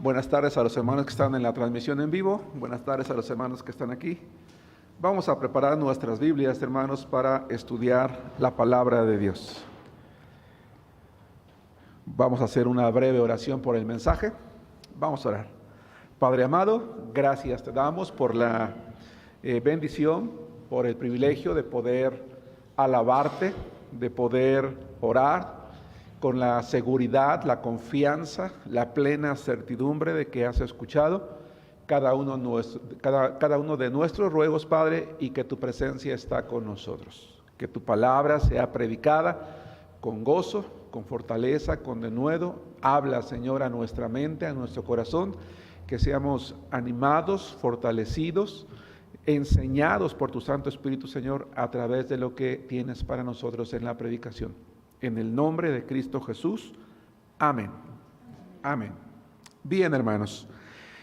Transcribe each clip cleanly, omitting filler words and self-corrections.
Buenas tardes a los hermanos que están en la transmisión en vivo. Buenas tardes a los hermanos que están aquí. Vamos a preparar nuestras Biblias, hermanos, para estudiar la palabra de Dios. Vamos a hacer una breve oración por el mensaje. Vamos a orar. Padre amado, gracias te damos por la bendición, por el privilegio de poder alabarte, de poder orar con la seguridad, la confianza, la plena certidumbre de que has escuchado cada uno de nuestros ruegos, Padre, y que tu presencia está con nosotros. Que tu palabra sea predicada con gozo, con fortaleza, con denuedo. Habla, Señor, a nuestra mente, a nuestro corazón, que seamos animados, fortalecidos, enseñados por tu Santo Espíritu, Señor, a través de lo que tienes para nosotros en la predicación. En el nombre de Cristo Jesús. Amén. Amén. Bien, hermanos.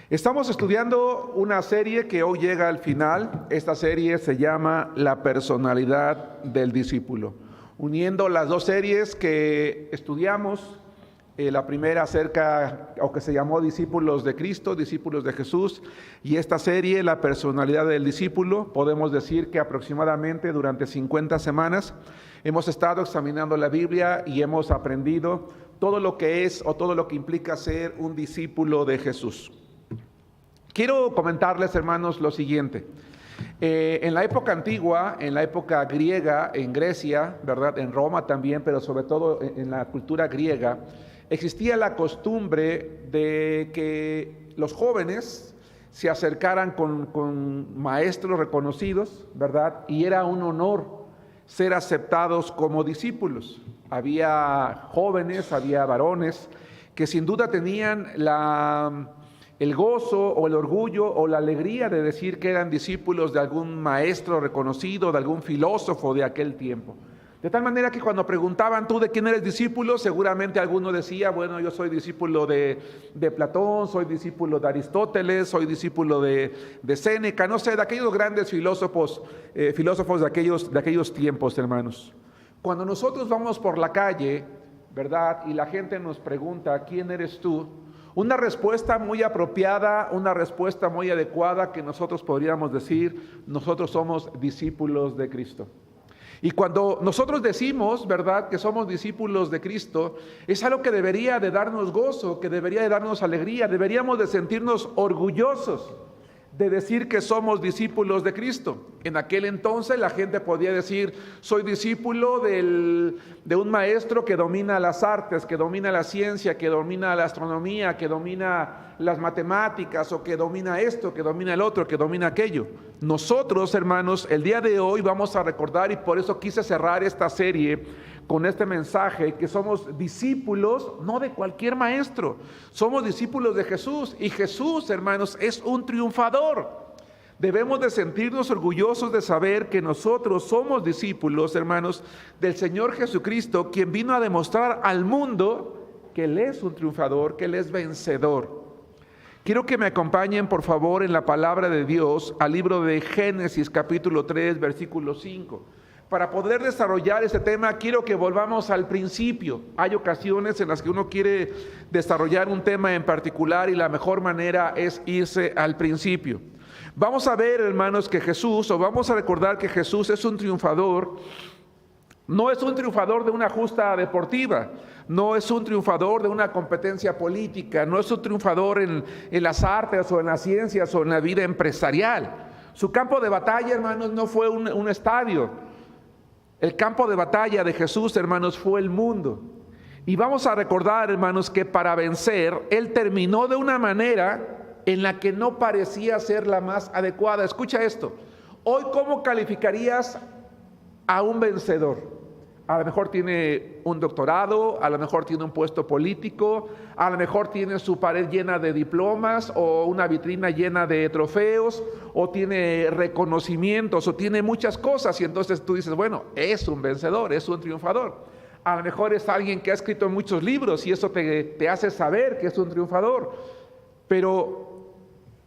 Estamos estudiando una serie que hoy llega al final. Esta serie se llama La personalidad del discípulo. Uniendo las dos series que estudiamos, la primera acerca, o que se llamó Discípulos de Cristo, Discípulos de Jesús, y esta serie, La personalidad del discípulo, podemos decir que aproximadamente durante 50 semanas hemos estado examinando la Biblia y hemos aprendido todo lo que es o todo lo que implica ser un discípulo de Jesús. Quiero comentarles, hermanos, lo siguiente. En la época antigua, en la época griega, en Grecia, ¿verdad? En Roma también, pero sobre todo en la cultura griega, existía la costumbre de que los jóvenes se acercaran con maestros reconocidos, ¿verdad? Y era un honor ser aceptados como discípulos. Había jóvenes, había varones que sin duda tenían el gozo o el orgullo o la alegría de decir que eran discípulos de algún maestro reconocido, de algún filósofo de aquel tiempo. De tal manera que cuando preguntaban, ¿tú de quién eres discípulo? Seguramente alguno decía, bueno, yo soy discípulo de Platón, soy discípulo de Aristóteles, soy discípulo de Séneca, no sé, de aquellos grandes filósofos de aquellos tiempos, hermanos. Cuando nosotros vamos por la calle, ¿verdad? Y la gente nos pregunta, ¿quién eres tú? Una respuesta muy apropiada, una respuesta muy adecuada que nosotros podríamos decir, nosotros somos discípulos de Cristo. Y cuando nosotros decimos, ¿verdad?, que somos discípulos de Cristo, es algo que debería de darnos gozo, que debería de darnos alegría, deberíamos de sentirnos orgullosos de decir que somos discípulos de Cristo. En aquel entonces la gente podía decir, soy discípulo de un maestro que domina las artes, que domina la ciencia, que domina la astronomía, que domina las matemáticas, o que domina esto, que domina el otro, que domina aquello. Nosotros, hermanos, el día de hoy vamos a recordar, y por eso quise cerrar esta serie con este mensaje, que somos discípulos no de cualquier maestro, somos discípulos de Jesús, y Jesús, hermanos, es un triunfador. Debemos de sentirnos orgullosos de saber que nosotros somos discípulos, hermanos, del Señor Jesucristo, quien vino a demostrar al mundo que Él es un triunfador, que Él es vencedor. Quiero que me acompañen, por favor, en la palabra de Dios, al libro de Génesis, capítulo 3, versículo 5. Para poder desarrollar este tema, quiero que volvamos al principio. Hay ocasiones en las que uno quiere desarrollar un tema en particular y la mejor manera es irse al principio. Vamos a ver, hermanos, que Jesús, o vamos a recordar que Jesús es un triunfador. No es un triunfador de una justa deportiva, no es un triunfador de una competencia política, no es un triunfador en las artes o en las ciencias o en la vida empresarial. Su campo de batalla, hermanos, no fue un estadio. El campo de batalla de Jesús, hermanos, fue el mundo. Y vamos a recordar, hermanos, que para vencer, Él terminó de una manera en la que no parecía ser la más adecuada. Escucha esto. Hoy, ¿cómo calificarías a un vencedor? A lo mejor tiene un doctorado, a lo mejor tiene un puesto político, a lo mejor tiene su pared llena de diplomas o una vitrina llena de trofeos, o tiene reconocimientos, o tiene muchas cosas, y entonces tú dices, bueno, es un vencedor, es un triunfador. A lo mejor es alguien que ha escrito muchos libros y eso te hace saber que es un triunfador. Pero,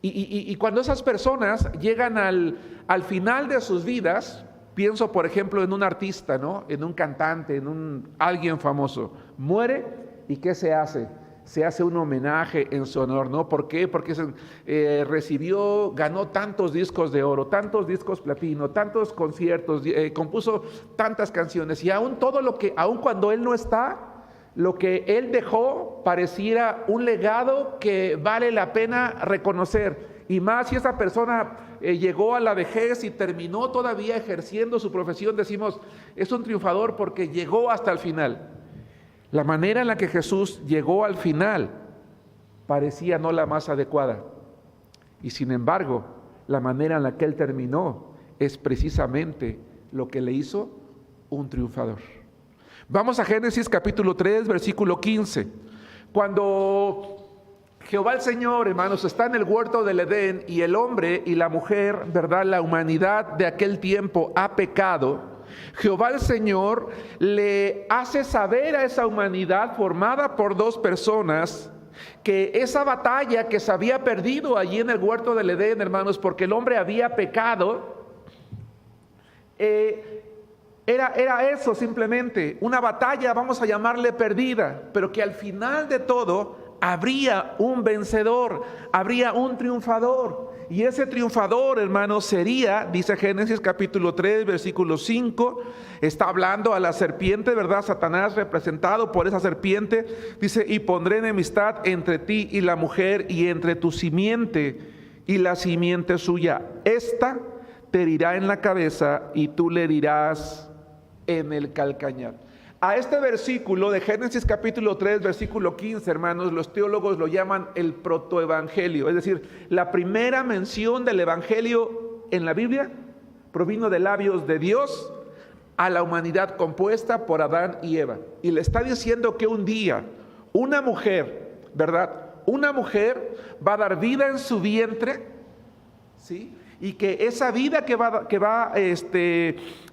y cuando esas personas llegan al final de sus vidas, pienso, por ejemplo, en un artista, ¿no? En un cantante, alguien famoso. Muere, ¿y qué se hace? se hace un homenaje en su honor, ¿no? ¿Por qué? Porque ganó tantos discos de oro, tantos discos platino, tantos conciertos, compuso tantas canciones, y aún cuando él no está, lo que él dejó pareciera un legado que vale la pena reconocer, y más si esa persona llegó a la vejez y terminó todavía ejerciendo su profesión, decimos, es un triunfador porque llegó hasta el final. La manera en la que Jesús llegó al final parecía no la más adecuada. Y sin embargo, la manera en la que Él terminó es precisamente lo que le hizo un triunfador. Vamos a Génesis capítulo 3, versículo 15. Cuando Jehová el Señor, hermanos, está en el huerto del Edén y el hombre y la mujer, ¿verdad? La humanidad de aquel tiempo ha pecado. Jehová el Señor le hace saber a esa humanidad formada por dos personas que esa batalla que se había perdido allí en el huerto del Edén, hermanos, porque el hombre había pecado, era eso simplemente, una batalla, vamos a llamarle perdida, pero que al final de todo habría un vencedor, habría un triunfador. Y ese triunfador, hermanos, sería, dice Génesis capítulo 3, versículo 5, está hablando a la serpiente, ¿verdad? Satanás representado por esa serpiente, dice, y pondré enemistad entre ti y la mujer, y entre tu simiente y la simiente suya. Esta te herirá en la cabeza y tú le herirás en el calcañar. A este versículo de Génesis capítulo 3, versículo 15, hermanos, los teólogos lo llaman el protoevangelio. Es decir, la primera mención del evangelio en la Biblia provino de labios de Dios a la humanidad compuesta por Adán y Eva. Y le está diciendo que un día una mujer, ¿verdad? Una mujer va a dar vida en su vientre, ¿sí? Y que esa vida que va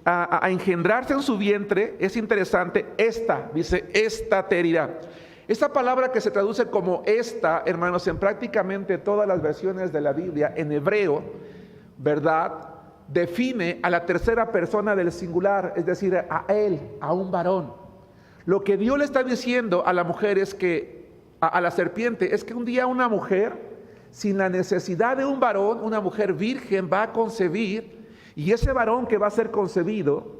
a engendrarse en su vientre, es interesante, dice, esta te herirá. Esta palabra que se traduce como esta, hermanos, en prácticamente todas las versiones de la Biblia, en hebreo, ¿verdad? Define a la tercera persona del singular, es decir, a él, a un varón. Lo que Dios le está diciendo a la mujer es que, a la serpiente, es que un día una mujer, sin la necesidad de un varón, una mujer virgen va a concebir, y ese varón que va a ser concebido,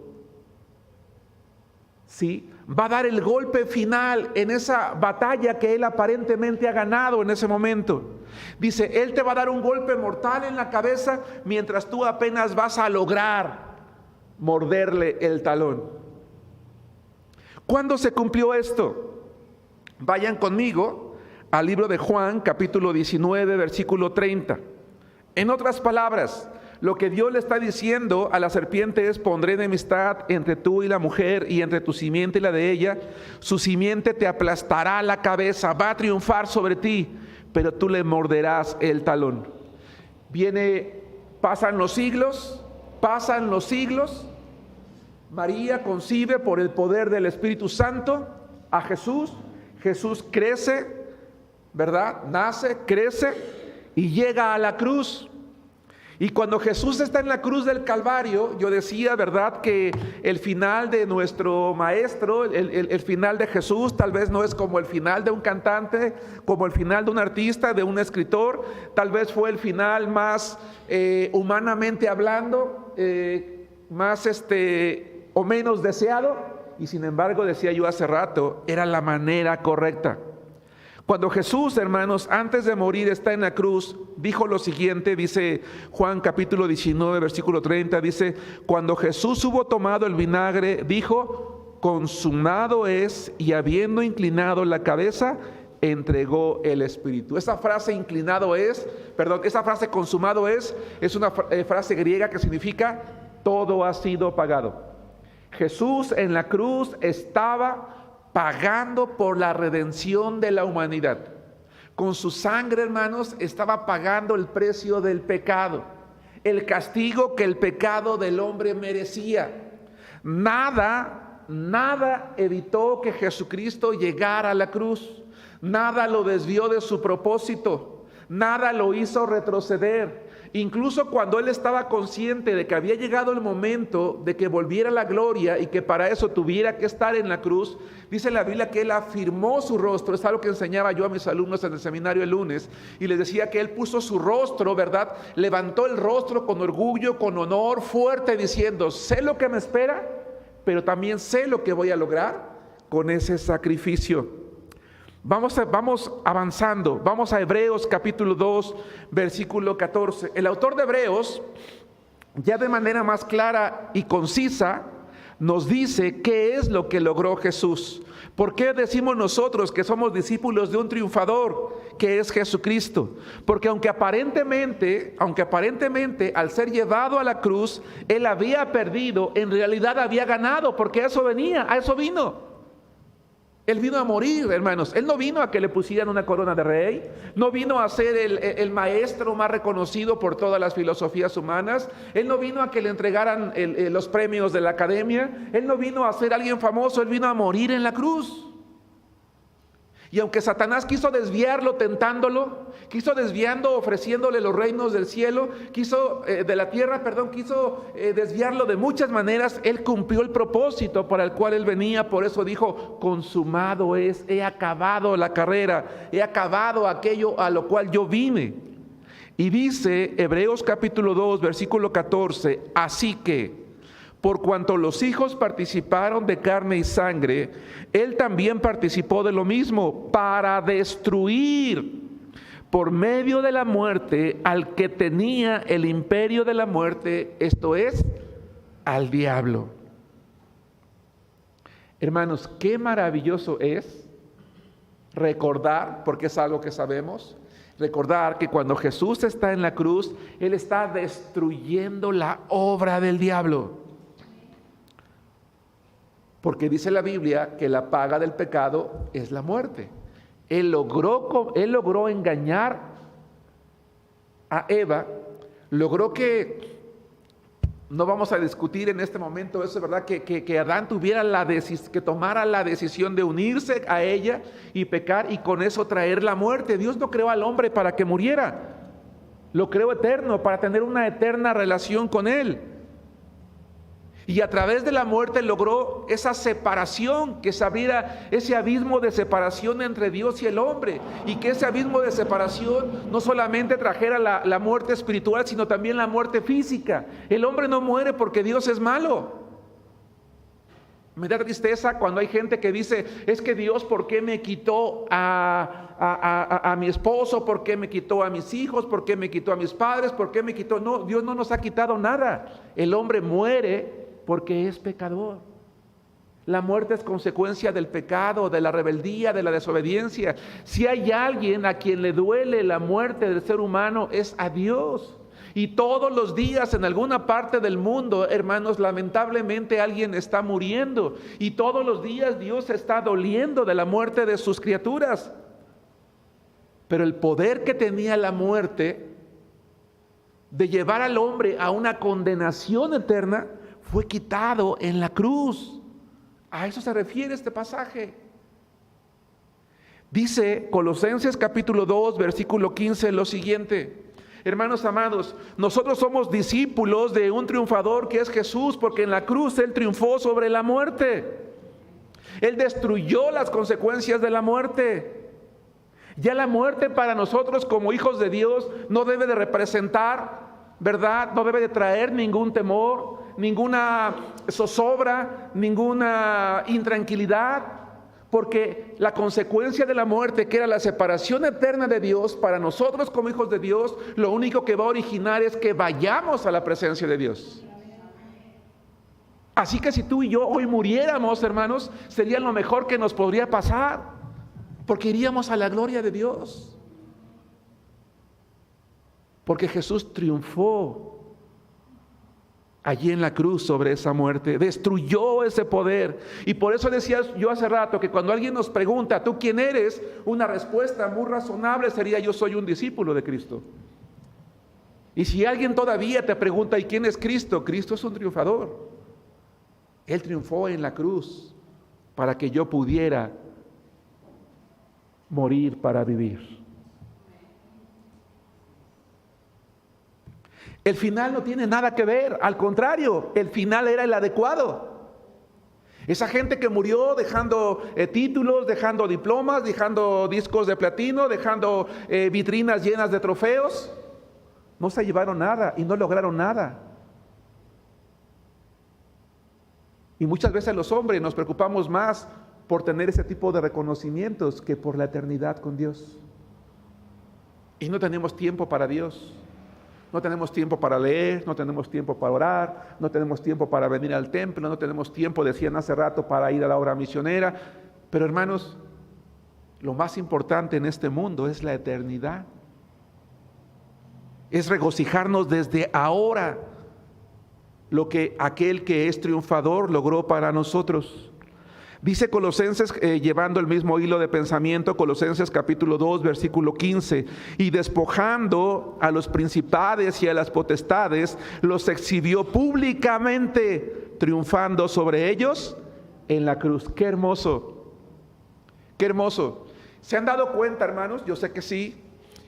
¿sí?, va a dar el golpe final en esa batalla que él aparentemente ha ganado en ese momento. Dice, él te va a dar un golpe mortal en la cabeza mientras tú apenas vas a lograr morderle el talón. ¿Cuándo se cumplió esto? Vayan conmigo al libro de Juan, capítulo 19, versículo 30. En otras palabras, lo que Dios le está diciendo a la serpiente es, pondré enemistad entre tú y la mujer, y entre tu simiente y la de ella. Su simiente te aplastará la cabeza, va a triunfar sobre ti, pero tú le morderás el talón. Pasan los siglos, María concibe por el poder del Espíritu Santo a Jesús. Jesús crece, ¿verdad? Nace, crece y llega a la cruz. Y cuando Jesús está en la cruz del Calvario, yo decía, ¿verdad?, que el final de nuestro maestro, el final de Jesús, tal vez no es como el final de un cantante, como el final de un artista, de un escritor. Tal vez fue el final más humanamente hablando, más o menos deseado. Y sin embargo, decía yo hace rato, era la manera correcta. Cuando Jesús, hermanos, antes de morir está en la cruz, dijo lo siguiente, dice Juan capítulo 19, versículo 30, dice, cuando Jesús hubo tomado el vinagre, dijo, consumado es, y habiendo inclinado la cabeza, entregó el Espíritu. Esa frase esa frase consumado es una frase griega que significa todo ha sido pagado. Jesús en la cruz estaba pagando por la redención de la humanidad. Con su sangre, hermanos, estaba pagando el precio del pecado, el castigo que el pecado del hombre merecía. Nada evitó que Jesucristo llegara a la cruz. Nada lo desvió de su propósito. Nada lo hizo retroceder. Incluso cuando él estaba consciente de que había llegado el momento de que volviera la gloria y que para eso tuviera que estar en la cruz, dice la Biblia que él afirmó su rostro. Es algo que enseñaba yo a mis alumnos en el seminario el lunes, y les decía que él puso su rostro, ¿verdad? Levantó el rostro con orgullo, con honor, fuerte, diciendo: sé lo que me espera, pero también sé lo que voy a lograr con ese sacrificio. Vamos avanzando, vamos a Hebreos capítulo 2, versículo 14. El autor de Hebreos, ya de manera más clara y concisa, nos dice qué es lo que logró Jesús. ¿Por qué decimos nosotros que somos discípulos de un triunfador, que es Jesucristo? Porque aunque aparentemente al ser llevado a la cruz, él había perdido, en realidad había ganado, porque a eso vino. Él vino a morir, hermanos. Él no vino a que le pusieran una corona de rey. No vino a ser el maestro más reconocido por todas las filosofías humanas. Él no vino a que le entregaran los premios de la academia. Él no vino a ser alguien famoso. Él vino a morir en la cruz. Y aunque Satanás quiso desviarlo tentándolo, quiso desviando ofreciéndole los reinos del cielo, quiso desviarlo de muchas maneras, él cumplió el propósito para el cual él venía. Por eso dijo: consumado es, he acabado la carrera, he acabado aquello a lo cual yo vine. Y dice Hebreos capítulo 2, versículo 14: así que, por cuanto los hijos participaron de carne y sangre, él también participó de lo mismo, para destruir por medio de la muerte al que tenía el imperio de la muerte, esto es, al diablo. Hermanos, qué maravilloso es recordar, porque es algo que sabemos, recordar que cuando Jesús está en la cruz, él está destruyendo la obra del diablo. Porque dice la Biblia que la paga del pecado es la muerte. Él logró engañar a Eva, logró que, no vamos a discutir en este momento eso, ¿verdad? Que Adán que tomara la decisión de unirse a ella y pecar, y con eso traer la muerte. Dios no creó al hombre para que muriera, lo creó eterno, para tener una eterna relación con él. Y a través de la muerte logró esa separación, que se abriera ese abismo de separación entre Dios y el hombre, y que ese abismo de separación no solamente trajera la muerte espiritual, sino también la muerte física. El hombre no muere porque Dios es malo. Me da tristeza cuando hay gente que dice: es que Dios, ¿por qué me quitó a mi esposo? ¿Por qué me quitó a mis hijos? ¿Por qué me quitó a mis padres? ¿Por qué me quitó? No, Dios no nos ha quitado nada. El hombre muere porque es pecador. La muerte es consecuencia del pecado, de la rebeldía, de la desobediencia. Si hay alguien a quien le duele la muerte del ser humano, es a Dios. Y todos los días en alguna parte del mundo, hermanos, lamentablemente alguien está muriendo. Y todos los días Dios está doliendo de la muerte de sus criaturas. Pero el poder que tenía la muerte de llevar al hombre a una condenación eterna fue quitado en la cruz. A eso se refiere este pasaje. Dice Colosenses capítulo 2, versículo 15 lo siguiente: hermanos amados, nosotros somos discípulos de un triunfador que es Jesús, porque en la cruz Él triunfó sobre la muerte. Él destruyó las consecuencias de la muerte. Ya la muerte para nosotros como hijos de Dios no debe de representar, ¿verdad? No debe de traer ningún temor, ninguna zozobra, ninguna intranquilidad, porque la consecuencia de la muerte, que era la separación eterna de Dios, para nosotros como hijos de Dios, lo único que va a originar es que vayamos a la presencia de Dios. Así que si tú y yo hoy muriéramos, hermanos, sería lo mejor que nos podría pasar, porque iríamos a la gloria de Dios. Porque Jesús triunfó allí en la cruz sobre esa muerte, destruyó ese poder. Y por eso decía yo hace rato que cuando alguien nos pregunta: ¿tú quién eres?, una respuesta muy razonable sería: yo soy un discípulo de Cristo. Y si alguien todavía te pregunta: ¿y quién es Cristo? Cristo es un triunfador. Él triunfó en la cruz para que yo pudiera morir para vivir. El final no tiene nada que ver, al contrario, el final era el adecuado. Esa gente que murió dejando títulos, dejando diplomas, dejando discos de platino, dejando vitrinas llenas de trofeos, no se llevaron nada y no lograron nada. Y muchas veces los hombres nos preocupamos más por tener ese tipo de reconocimientos que por la eternidad con Dios. Y no tenemos tiempo para Dios. No tenemos tiempo para leer, no tenemos tiempo para orar, no tenemos tiempo para venir al templo, no tenemos tiempo, decían hace rato, para ir a la obra misionera. Pero hermanos, lo más importante en este mundo es la eternidad. Es regocijarnos desde ahora lo que aquel que es triunfador logró para nosotros. Dice Colosenses, llevando el mismo hilo de pensamiento, Colosenses capítulo 2, versículo 15, y despojando a los principados y a las potestades, los exhibió públicamente, triunfando sobre ellos en la cruz. Qué hermoso, qué hermoso. ¿Se han dado cuenta, hermanos? Yo sé que sí,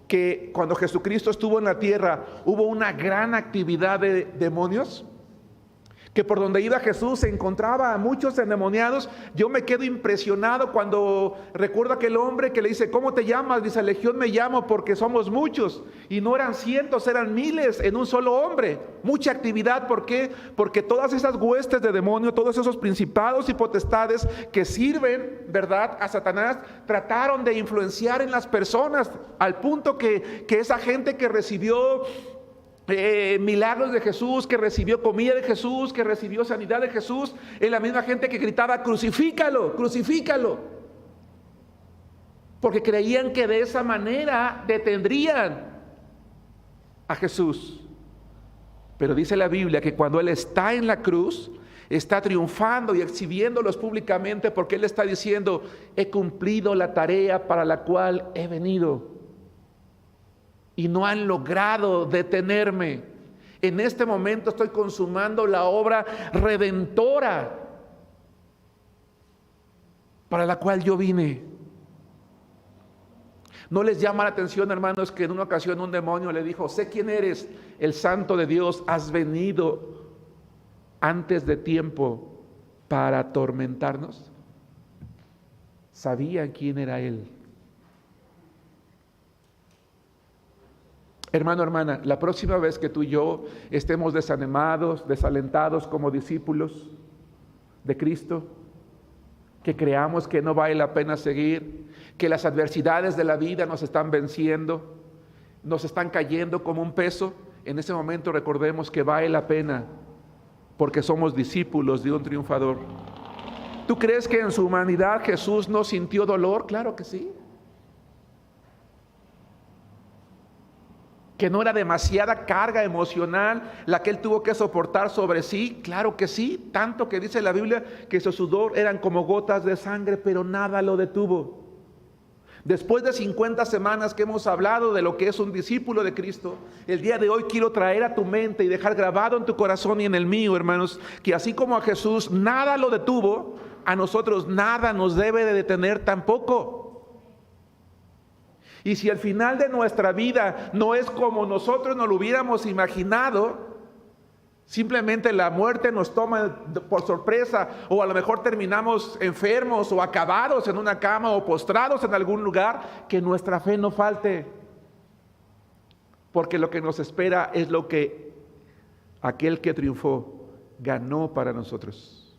que cuando Jesucristo estuvo en la tierra, hubo una gran actividad de demonios. Que por donde iba Jesús se encontraba a muchos endemoniados. Yo me quedo impresionado cuando recuerdo a aquel hombre que le dice: ¿cómo te llamas? Dice: Legión me llamo, porque somos muchos. Y no eran cientos, eran miles en un solo hombre. Mucha actividad. ¿Por qué? Porque todas esas huestes de demonio, todos esos principados y potestades que sirven, ¿verdad?, a Satanás, trataron de influenciar en las personas, al punto que esa gente que recibió milagros de Jesús, que recibió comida de Jesús, que recibió sanidad de Jesús, es la misma gente que gritaba: crucifícalo, crucifícalo, porque creían que de esa manera detendrían a Jesús. Pero dice la Biblia que cuando Él está en la cruz, está triunfando y exhibiéndolos públicamente, porque Él está diciendo: he cumplido la tarea para la cual he venido. Y no han logrado detenerme. En este momento estoy consumando la obra redentora para la cual yo vine. ¿No les llama la atención, hermanos, que en una ocasión un demonio le dijo: sé quién eres, el Santo de Dios, has venido antes de tiempo para atormentarnos? Sabían quién era Él. Hermano, hermana, la próxima vez que tú y yo estemos desanimados, desalentados como discípulos de Cristo, que creamos que no vale la pena seguir, que las adversidades de la vida nos están venciendo, nos están cayendo como un peso, en ese momento recordemos que vale la pena, porque somos discípulos de un triunfador. ¿Tú crees que en su humanidad Jesús no sintió dolor? Claro que sí. Que no era demasiada carga emocional la que Él tuvo que soportar sobre sí. Claro que sí, tanto que dice la Biblia que su sudor eran como gotas de sangre, pero nada lo detuvo. Después de 50 semanas que hemos hablado de lo que es un discípulo de Cristo, el día de hoy quiero traer a tu mente y dejar grabado en tu corazón y en el mío, hermanos, que así como a Jesús nada lo detuvo, a nosotros nada nos debe de detener tampoco. Y si el final de nuestra vida no es como nosotros nos lo hubiéramos imaginado, simplemente la muerte nos toma por sorpresa, o a lo mejor terminamos enfermos o acabados en una cama o postrados en algún lugar, que nuestra fe no falte, porque lo que nos espera es lo que aquel que triunfó ganó para nosotros.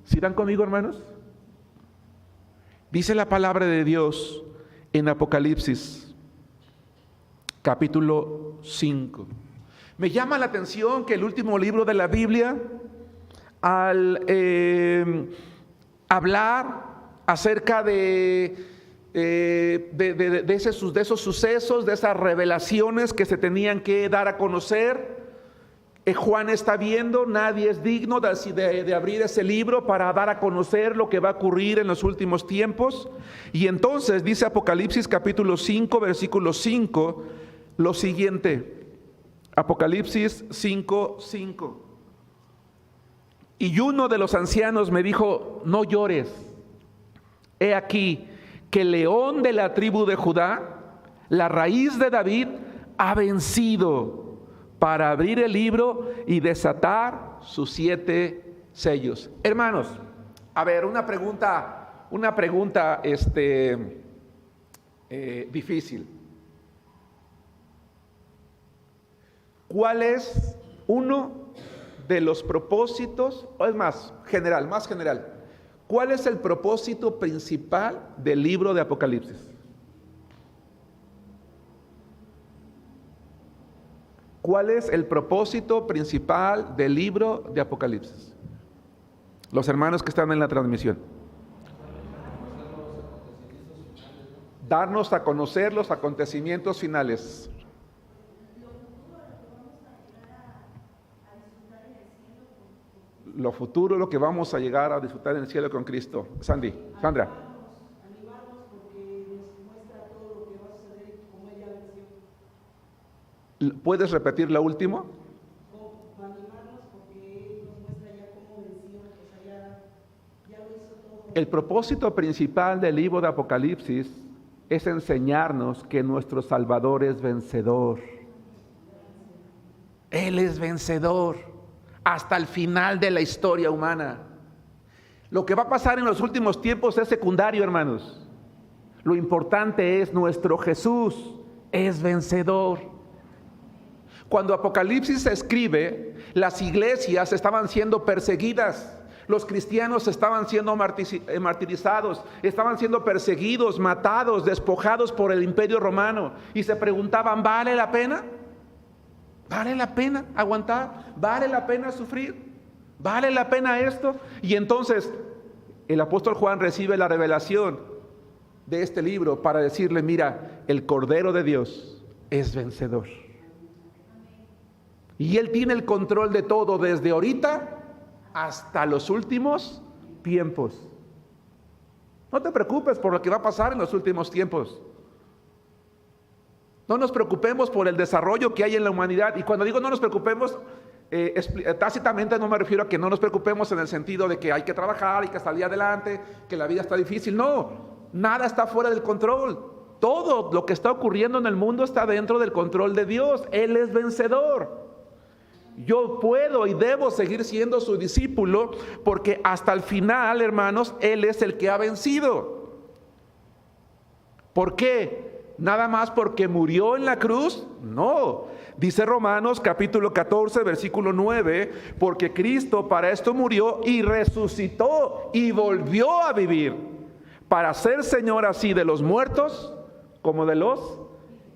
¿Sí están conmigo, hermanos? Dice la palabra de Dios en Apocalipsis, capítulo 5. Me llama la atención que el último libro de la Biblia, al hablar acerca de esos sucesos, de esas revelaciones que se tenían que dar a conocer, Juan está viendo, nadie es digno de abrir ese libro para dar a conocer lo que va a ocurrir en los últimos tiempos. Y entonces dice Apocalipsis capítulo 5, versículo 5, lo siguiente. Apocalipsis 5, 5. Y uno de los ancianos me dijo: no llores, he aquí que el león de la tribu de Judá, la raíz de David, ha vencido para abrir el libro y desatar sus 7 sellos. Hermanos, a ver, una pregunta difícil. ¿Cuál es uno de los propósitos, o es más general, cuál es el propósito principal del libro de Apocalipsis? ¿Cuál es el propósito principal del libro de Apocalipsis? Los hermanos que están en la transmisión. Darnos a conocer los acontecimientos finales. Lo futuro, lo que vamos a llegar a disfrutar en el cielo con Cristo. Sandra. Animarnos porque nos muestra todo lo que va a suceder y cómo ella venció. ¿Puedes repetir lo último? Animarnos porque nos muestra ya cómo venció, o sea, ya lo hizo todo. El propósito principal del libro de Apocalipsis es enseñarnos que nuestro Salvador es vencedor. Él es vencedor hasta el final de la historia humana. Lo que va a pasar en los últimos tiempos es secundario, hermanos. Lo importante es nuestro Jesús es vencedor. Cuando Apocalipsis se escribe, las iglesias estaban siendo perseguidas. Los cristianos estaban siendo martirizados, estaban siendo perseguidos, matados, despojados por el imperio romano. Y se preguntaban, ¿vale la pena? ¿Vale la pena aguantar? ¿Vale la pena sufrir? ¿Vale la pena esto? Y entonces el apóstol Juan recibe la revelación de este libro para decirle, mira, el Cordero de Dios es vencedor. Y Él tiene el control de todo desde ahorita hasta los últimos tiempos. No te preocupes por lo que va a pasar en los últimos tiempos. No nos preocupemos por el desarrollo que hay en la humanidad. Y cuando digo no nos preocupemos, tácitamente no me refiero a que no nos preocupemos en el sentido de que hay que trabajar, hay que salir adelante, que la vida está difícil. No, nada está fuera del control. Todo lo que está ocurriendo en el mundo está dentro del control de Dios. Él es vencedor. Yo puedo y debo seguir siendo su discípulo porque hasta el final, hermanos, Él es el que ha vencido. ¿Por qué? ¿Nada más porque murió en la cruz? No. Dice Romanos capítulo 14, versículo 9, porque Cristo para esto murió y resucitó y volvió a vivir, para ser Señor así de los muertos como de los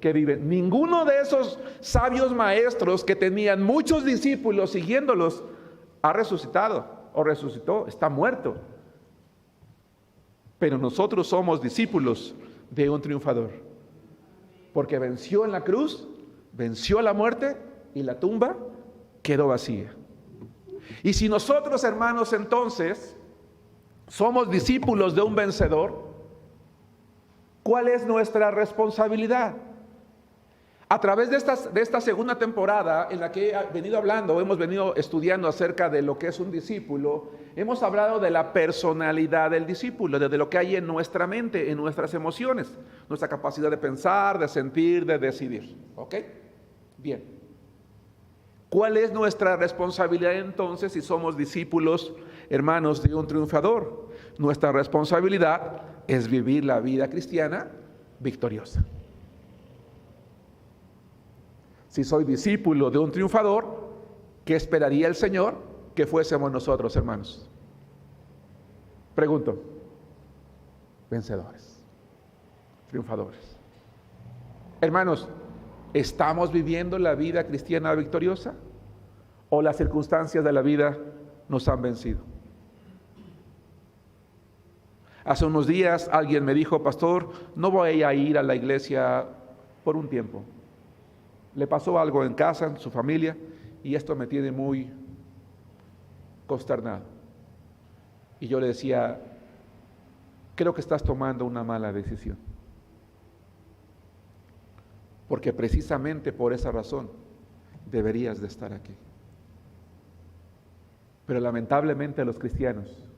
que viven. Ninguno de esos sabios maestros que tenían muchos discípulos siguiéndolos ha resucitado o resucitó, está muerto. Pero nosotros somos discípulos de un triunfador. Porque venció en la cruz, venció la muerte y la tumba quedó vacía. Y si nosotros, hermanos, entonces somos discípulos de un vencedor, ¿cuál es nuestra responsabilidad? A través de esta segunda temporada en la que he venido hablando, hemos venido estudiando acerca de lo que es un discípulo, hemos hablado de la personalidad del discípulo, de lo que hay en nuestra mente, en nuestras emociones, nuestra capacidad de pensar, de sentir, de decidir. ¿Ok? Bien. ¿Cuál es nuestra responsabilidad entonces si somos discípulos, hermanos, de un triunfador? Nuestra responsabilidad es vivir la vida cristiana victoriosa. Si soy discípulo de un triunfador, ¿qué esperaría el Señor que fuésemos nosotros, hermanos? Pregunto. Vencedores, triunfadores. Hermanos, ¿estamos viviendo la vida cristiana victoriosa? ¿O las circunstancias de la vida nos han vencido? Hace unos días alguien me dijo, pastor, no voy a ir a la iglesia por un tiempo. Le pasó algo en casa, en su familia, y esto me tiene muy consternado. Y yo le decía, creo que estás tomando una mala decisión. Porque precisamente por esa razón deberías de estar aquí. Pero lamentablemente los cristianos,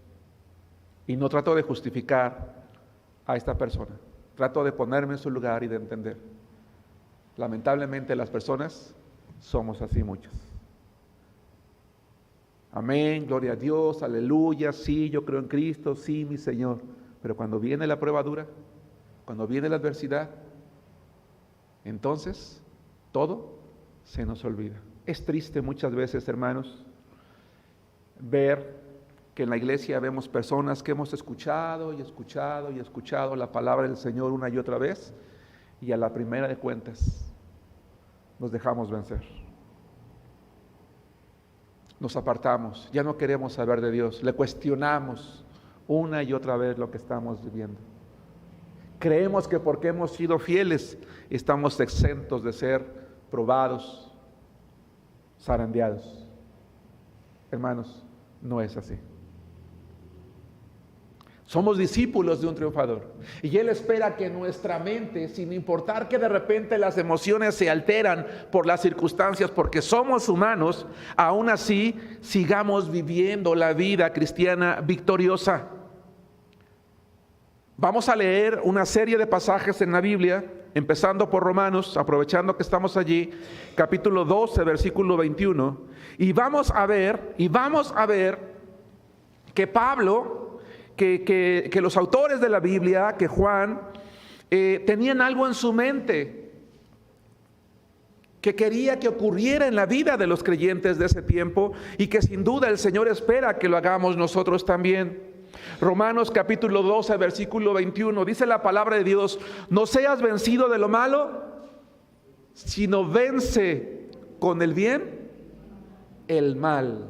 y no trato de justificar a esta persona, trato de ponerme en su lugar y de entender. Lamentablemente las personas somos así muchos. Amén, gloria a Dios, aleluya, sí, yo creo en Cristo, sí, mi Señor. Pero cuando viene la prueba dura, cuando viene la adversidad, entonces todo se nos olvida. Es triste muchas veces, hermanos, ver que en la iglesia vemos personas que hemos escuchado y escuchado y escuchado la palabra del Señor una y otra vez, y a la primera de cuentas nos dejamos vencer. Nos apartamos, ya no queremos saber de Dios, le cuestionamos una y otra vez lo que estamos viviendo. Creemos que porque hemos sido fieles estamos exentos de ser probados, zarandeados. Hermanos, no es así. Somos discípulos de un triunfador y Él espera que nuestra mente, sin importar que de repente las emociones se alteran por las circunstancias, porque somos humanos, aún así sigamos viviendo la vida cristiana victoriosa. Vamos a leer una serie de pasajes en la Biblia, empezando por Romanos, aprovechando que estamos allí, capítulo 12, versículo 21, y vamos a ver que Pablo, que los autores de la Biblia, que Juan, tenían algo en su mente que quería que ocurriera en la vida de los creyentes de ese tiempo, y que sin duda el Señor espera que lo hagamos nosotros también. Romanos capítulo 12, versículo 21, dice la palabra de Dios: no seas vencido de lo malo, sino vence con el bien el mal.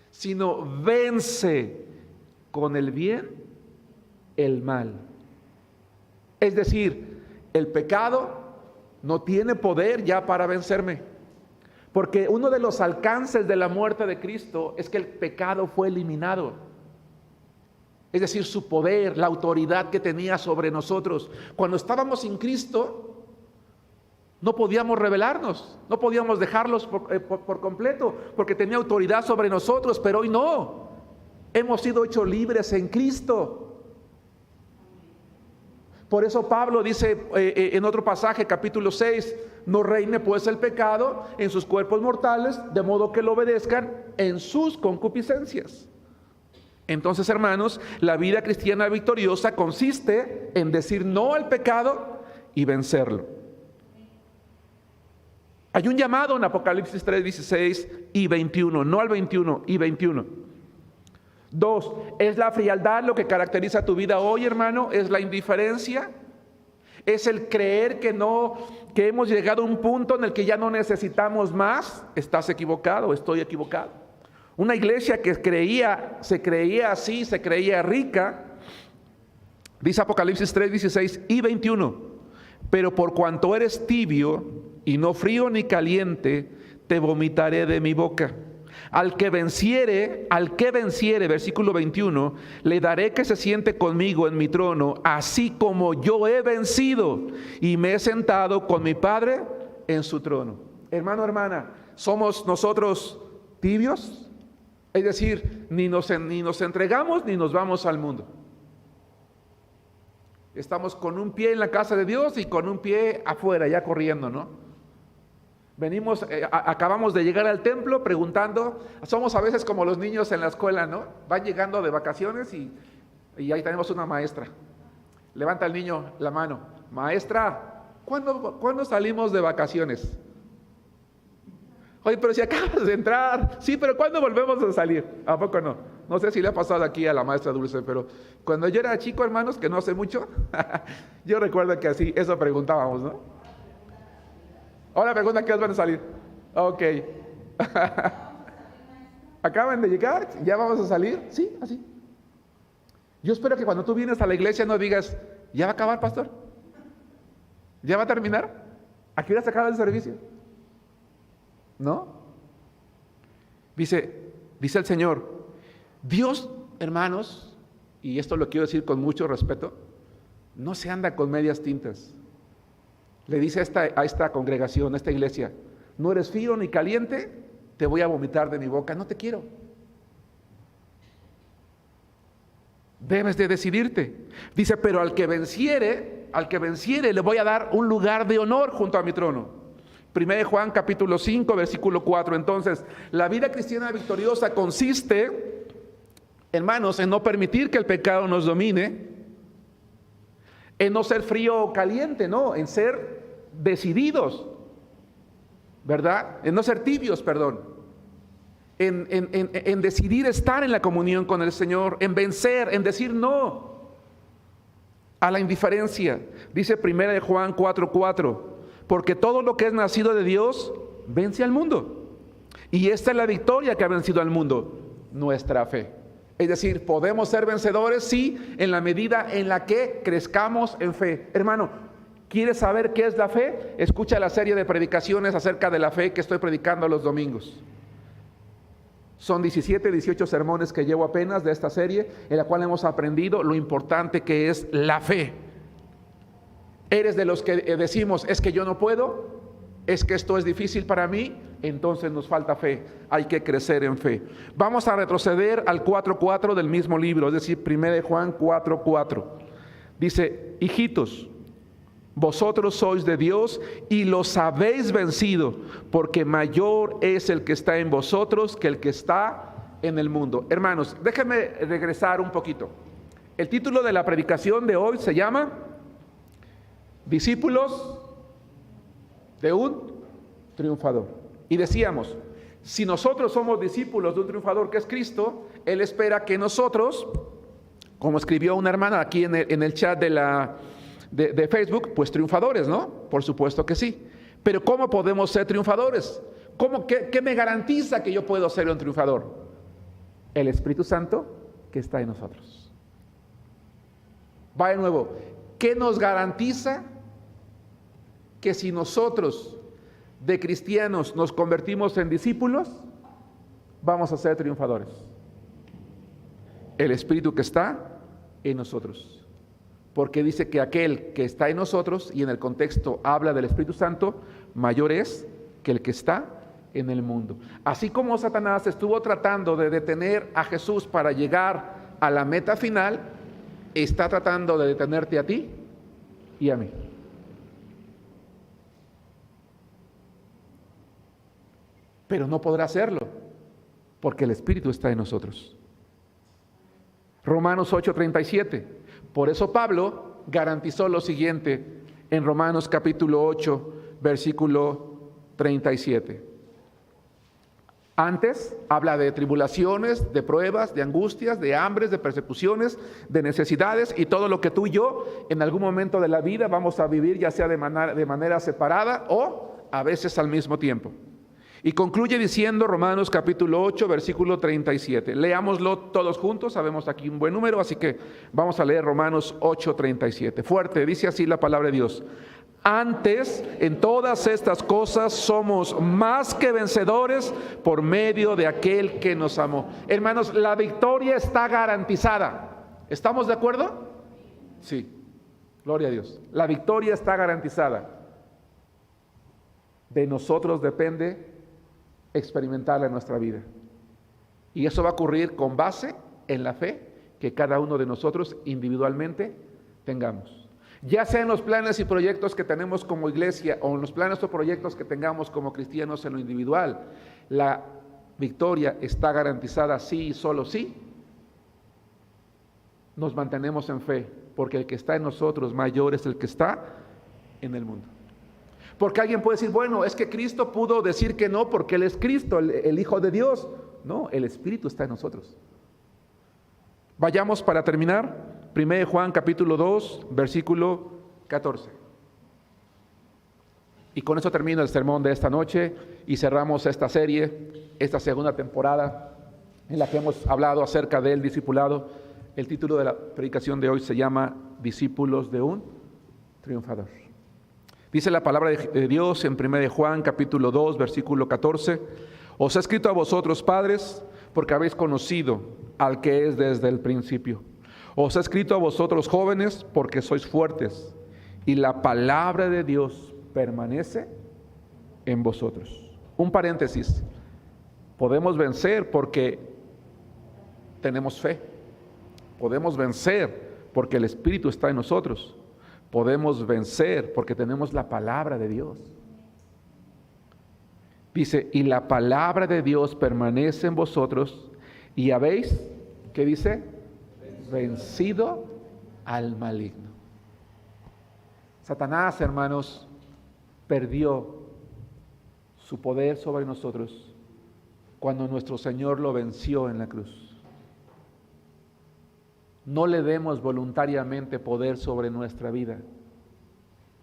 Sino vence con el bien el mal. Es decir, el pecado no tiene poder ya para vencerme, porque uno de los alcances de la muerte de Cristo es que el pecado fue eliminado. Es decir, su poder, la autoridad que tenía sobre nosotros. Cuando estábamos sin Cristo, no podíamos rebelarnos, no podíamos dejarlos por completo, porque tenía autoridad sobre nosotros, pero hoy no. Hemos sido hechos libres en Cristo. Por eso Pablo dice en otro pasaje, capítulo 6, no reine pues el pecado en sus cuerpos mortales, de modo que lo obedezcan en sus concupiscencias. Entonces, hermanos, la vida cristiana victoriosa consiste en decir no al pecado y vencerlo. Hay un llamado en Apocalipsis 3, 16 y 21, no al 21 y 21. 2, ¿es la frialdad lo que caracteriza tu vida hoy, hermano? ¿Es la indiferencia? ¿Es el creer que hemos llegado a un punto en el que ya no necesitamos más? Estás equivocado, estoy equivocado. Una iglesia que se creía así, se creía rica, dice Apocalipsis 3, 16 y 21, pero por cuanto eres tibio y no frío ni caliente, te vomitaré de mi boca. Al que venciere, versículo 21, le daré que se siente conmigo en mi trono, así como yo he vencido y me he sentado con mi Padre en su trono. Hermano, hermana, ¿somos nosotros tibios? Es decir, ni nos entregamos ni nos vamos al mundo. Estamos con un pie en la casa de Dios y con un pie afuera, ya corriendo, ¿no? Venimos, acabamos de llegar al templo preguntando. Somos a veces como los niños en la escuela, ¿no? Van llegando de vacaciones y ahí tenemos una maestra. Levanta el niño la mano: maestra, ¿cuándo salimos de vacaciones? Oye, pero si acabas de entrar. Sí, pero ¿cuándo volvemos a salir? ¿A poco no? No sé si le ha pasado aquí a la maestra Dulce, pero cuando yo era chico, hermanos, que no hace mucho, yo recuerdo que así, eso preguntábamos, ¿no? Ahora pregunta, ¿qué van a salir? Ok. ¿Acaban de llegar? ¿Ya vamos a salir? Sí, así. Yo espero que cuando tú vienes a la iglesia no digas: ¿ya va a acabar, pastor? ¿Ya va a terminar? ¿A qué hora se acaba el servicio? ¿No? Dice el Señor, Dios, hermanos, y esto lo quiero decir con mucho respeto, no se anda con medias tintas. Le dice a esta congregación, a esta iglesia: no eres frío ni caliente, te voy a vomitar de mi boca, no te quiero. Debes de decidirte. Dice: pero al que venciere, al que venciere, le voy a dar un lugar de honor junto a mi trono. 1 Juan capítulo 5, versículo 4. Entonces, la vida cristiana victoriosa consiste, hermanos, en no permitir que el pecado nos domine, en no ser frío o caliente, no, en ser decididos, ¿verdad? En no ser tibios, perdón. En decidir estar en la comunión con el Señor, en vencer, en decir no a la indiferencia. Dice 1 Juan 4:4, porque todo lo que es nacido de Dios vence al mundo. Y esta es la victoria que ha vencido al mundo, nuestra fe. Es decir, podemos ser vencedores, sí, en la medida en la que crezcamos en fe. Hermano, ¿quieres saber qué es la fe? Escucha la serie de predicaciones acerca de la fe que estoy predicando los domingos. Son 17, 18 sermones que llevo apenas de esta serie, en la cual hemos aprendido lo importante que es la fe. ¿Eres de los que decimos, es que yo no puedo? ¿Es que esto es difícil para mí? Entonces nos falta fe, hay que crecer en fe. Vamos a retroceder al 4:4 del mismo libro, es decir, 1 Juan 4:4. Dice, hijitos, vosotros sois de Dios y los habéis vencido, porque mayor es el que está en vosotros que el que está en el mundo. Hermanos, déjenme regresar un poquito. El título de la predicación de hoy se llama Discípulos de un triunfador. Y decíamos, si nosotros somos discípulos de un triunfador que es Cristo, Él espera que nosotros, como escribió una hermana aquí en el chat de Facebook, pues triunfadores, ¿no? Por supuesto que sí. Pero ¿cómo podemos ser triunfadores? ¿Qué me garantiza que yo puedo ser un triunfador? El Espíritu Santo que está en nosotros. Va de nuevo. ¿Qué nos garantiza que si nosotros de cristianos nos convertimos en discípulos, vamos a ser triunfadores? El Espíritu que está en nosotros. Porque dice que aquel que está en nosotros, y en el contexto habla del Espíritu Santo, mayor es que el que está en el mundo. Así como Satanás estuvo tratando de detener a Jesús para llegar a la meta final, está tratando de detenerte a ti y a mí. Pero no podrá hacerlo, porque el Espíritu está en nosotros. Romanos 8:37. Por eso Pablo garantizó lo siguiente en Romanos capítulo 8, versículo 37. Antes habla de tribulaciones, de pruebas, de angustias, de hambres, de persecuciones, de necesidades y todo lo que tú y yo en algún momento de la vida vamos a vivir, ya sea de manera separada o a veces al mismo tiempo. Y concluye diciendo Romanos capítulo 8, versículo 37. Leámoslo todos juntos, sabemos aquí un buen número, así que vamos a leer Romanos 8, 37. Fuerte, dice así la palabra de Dios. Antes, en todas estas cosas somos más que vencedores por medio de aquel que nos amó. Hermanos, la victoria está garantizada. ¿Estamos de acuerdo? Sí, gloria a Dios. La victoria está garantizada. De nosotros depende experimentarla en nuestra vida. Y eso va a ocurrir con base en la fe que cada uno de nosotros individualmente tengamos. Ya sea en los planes y proyectos que tenemos como iglesia o en los planes o proyectos que tengamos como cristianos en lo individual, la victoria está garantizada sí y solo sí nos mantenemos en fe, porque el que está en nosotros mayor es el que está en el mundo. Porque alguien puede decir, bueno, es que Cristo pudo decir que no porque Él es Cristo, el Hijo de Dios. No, el Espíritu está en nosotros. Vayamos para terminar, 1 Juan capítulo 2, versículo 14. Y con eso termino el sermón de esta noche y cerramos esta serie, esta segunda temporada en la que hemos hablado acerca del discipulado. El título de la predicación de hoy se llama Discípulos de un triunfador. Dice la palabra de Dios en 1 Juan capítulo 2, versículo 14. Os he escrito a vosotros, padres, porque habéis conocido al que es desde el principio. Os he escrito a vosotros, jóvenes, porque sois fuertes, y la palabra de Dios permanece en vosotros. Un paréntesis. Podemos vencer porque tenemos fe. Podemos vencer porque el Espíritu está en nosotros. Podemos vencer porque tenemos la palabra de Dios. Dice, y la palabra de Dios permanece en vosotros y habéis, ¿qué dice? Vencido al maligno. Satanás, hermanos, perdió su poder sobre nosotros cuando nuestro Señor lo venció en la cruz. No le demos voluntariamente poder sobre nuestra vida.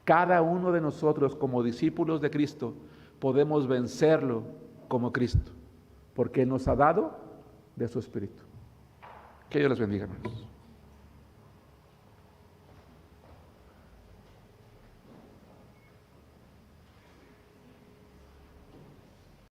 Cada uno de nosotros, como discípulos de Cristo, podemos vencerlo como Cristo, porque Él nos ha dado de su Espíritu. Que Dios les bendiga, hermanos.